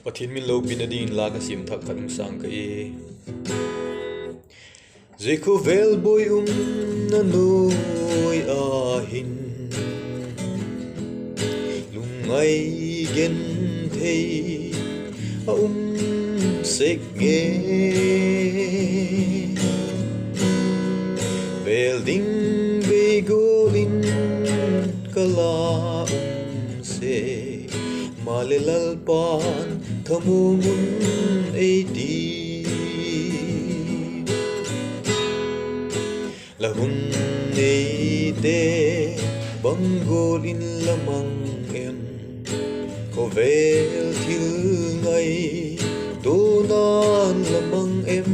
Pathian min loupi na din la ka sim thak khat sang ka e KHAWVEL boy na noi AHIN lungai GENTHEI a sek nge BELDING BEIGUAL kala se MALEH LALPAN thamumun eiti LAHUN NEITE BANGGUAL lamang em KHAWVEL THIL ngai donan lamang em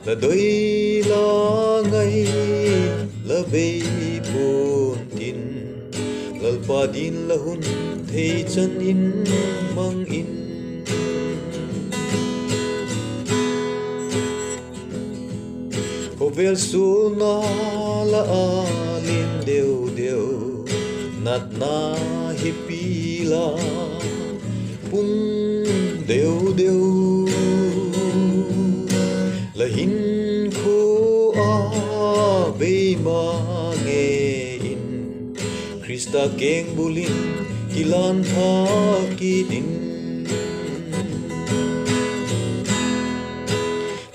la doi la ngai la bei pon tin lalpa din LAHUN thei chan in Mangin KHAWVEL sul na la alin deu deu nat na hipila pun deu deu lahin ko a be mangein Krista keng bulin kilan thakidin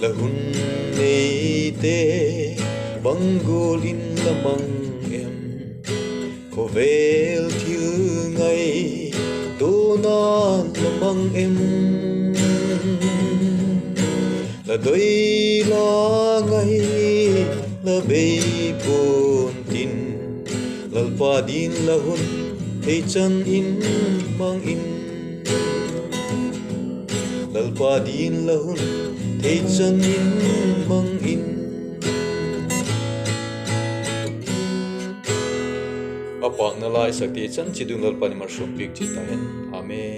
LAHUN NEITE BANGGUAL lamang em KHAWVEL THIL ngai donan lamang em la doi la ngai la bei pon tin lalpa din LAHUN thei chan in Mangin lalpa din LAHUN thei chan in Mangin apak na lai sakti chan chidung lalpa ni mar shopik chitahen amen.